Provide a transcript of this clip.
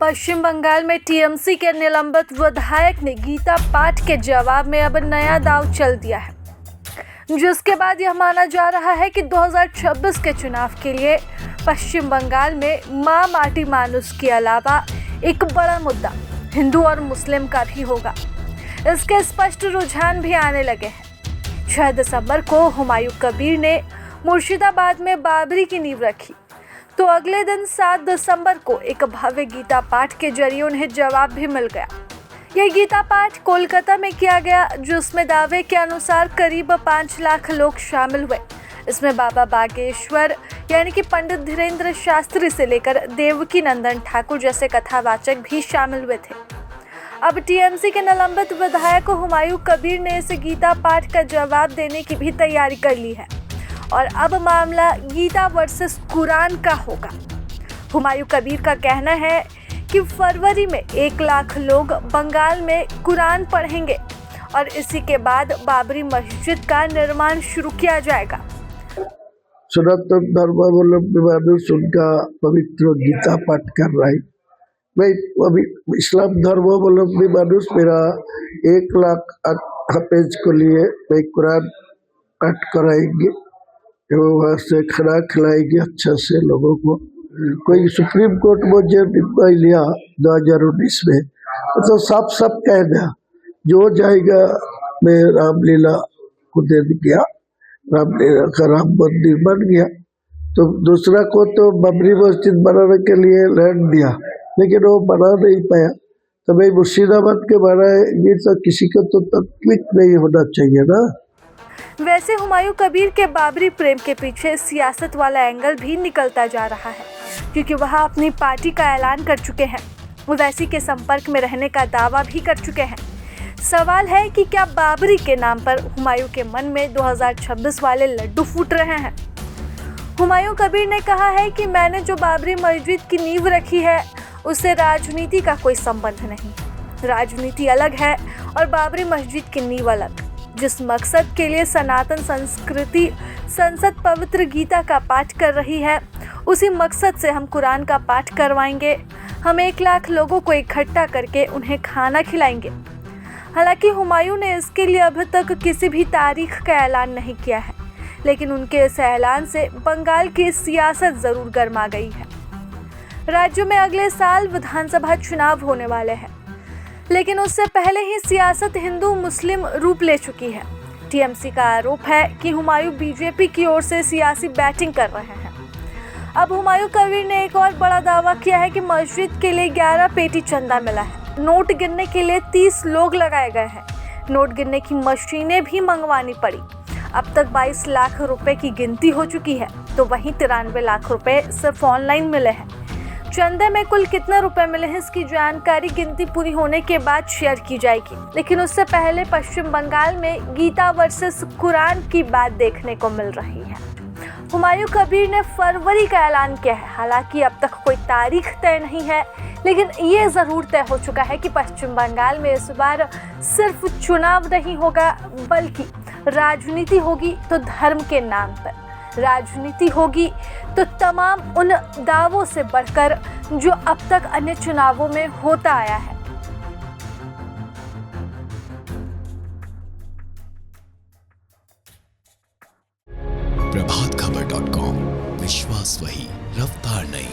पश्चिम बंगाल में टीएमसी के निलंबित विधायक ने गीता पाठ के जवाब में अब नया दांव चल दिया है, जिसके बाद यह माना जा रहा है कि 2026 के चुनाव के लिए पश्चिम बंगाल में मां माटी मानुस के अलावा एक बड़ा मुद्दा हिंदू और मुस्लिम का भी होगा। इसके स्पष्ट रुझान भी आने लगे हैं। 6 दिसंबर को हुमायूं कबीर ने मुर्शिदाबाद में बाबरी की नींव रखी, तो अगले दिन 7 दिसंबर को एक भव्य गीता पाठ के जरिए उन्हें जवाब भी मिल गया। यह गीता पाठ कोलकाता में किया गया, जिसमें दावे के अनुसार करीब 5 लाख लोग शामिल हुए। इसमें बाबा बागेश्वर यानी कि पंडित धीरेन्द्र शास्त्री से लेकर देवकी नंदन ठाकुर जैसे कथावाचक भी शामिल हुए थे। अब टीएमसी के निलंबित विधायक हुमायूं कबीर ने इस गीता पाठ का जवाब देने की भी तैयारी कर ली है और अब मामला गीता वर्सेस कुरान का होगा। हुमायूं कबीर का कहना है कि फरवरी में 1 लाख लोग बंगाल में कुरान पढ़ेंगे और इसी के बाद बाबरी मस्जिद का निर्माण शुरू किया जाएगा। सनातन धर्मावलंबी मानुष उनका पवित्र गीता पाठ कर रहा है। मैं अभी इस्लाम धर्मावलंबी मानुष मेरा 1 लाख हाफिज को लिए मैं कुरान पाठ कराएंगे, वहाँ से खाना खिलाएंगे अच्छा से लोगों को। कोई सुप्रीम कोर्ट मुझे निर्णय लिया 2019 में, तो साफ कह दिया जो जाएगा मैं रामलीला को दे दिया, रामलीला का राम मंदिर बन गया। तो दूसरा को तो बाबरी मस्जिद बनाने के लिए लैंड दिया, लेकिन वो बना नहीं पाया। तो भाई मुर्शिदाबाद के बनाएंगे तो किसी को तो तकलीफ नहीं होना चाहिए ना। वैसे हुमायूं कबीर के बाबरी प्रेम के पीछे सियासत वाला एंगल भी निकलता जा रहा है, क्योंकि वह अपनी पार्टी का ऐलान कर चुके हैं, उवैसी के संपर्क में रहने का दावा भी कर चुके हैं। सवाल है कि क्या बाबरी के नाम पर हुमायूं के मन में 2026 वाले लड्डू फूट रहे हैं। हुमायूं कबीर ने कहा है कि मैंने जो बाबरी मस्जिद की नींव रखी है उससे राजनीति का कोई संबंध नहीं। राजनीति अलग है और बाबरी मस्जिद की नींव अलग। जिस मकसद के लिए सनातन संस्कृति संसद पवित्र गीता का पाठ कर रही है, उसी मकसद से हम कुरान का पाठ करवाएंगे। हम 1 लाख लोगों को इकट्ठा करके उन्हें खाना खिलाएंगे। हालांकि हुमायूं ने इसके लिए अभी तक किसी भी तारीख का ऐलान नहीं किया है, लेकिन उनके इस ऐलान से बंगाल की सियासत जरूर गर्मा गई है। राज्य में अगले साल विधानसभा चुनाव होने वाले हैं, लेकिन उससे पहले ही सियासत हिंदू मुस्लिम रूप ले चुकी है। टीएमसी का आरोप है कि हुमायूं बीजेपी की ओर से सियासी बैटिंग कर रहे हैं। अब हुमायूं कबीर ने एक और बड़ा दावा किया है कि मस्जिद के लिए 11 पेटी चंदा मिला है। नोट गिनने के लिए 30 लोग लगाए गए हैं। नोट गिनने की मशीनें भी मंगवानी पड़ी। अब तक 22 लाख रुपए की गिनती हो चुकी है, तो वहीं 93 लाख रुपए सिर्फ ऑनलाइन मिले हैं। चंदे में कुल कितने रुपए मिले हैं, इसकी जानकारी गिनती पूरी होने के बाद शेयर की जाएगी। लेकिन उससे पहले पश्चिम बंगाल में गीता वर्सेस कुरान की बात देखने को मिल रही है। हुमायूं कबीर ने फरवरी का ऐलान किया है। हालांकि अब तक कोई तारीख तय नहीं है, लेकिन ये ज़रूर तय हो चुका है कि पश्चिम बंगाल में इस बार सिर्फ चुनाव नहीं होगा, बल्कि राजनीति होगी तो धर्म के नाम पर। राजनीति होगी तो तमाम उन दावों से बढ़कर जो अब तक अन्य चुनावों में होता आया है। प्रभातखबर.com, विश्वास वही, रफ्तार नहीं।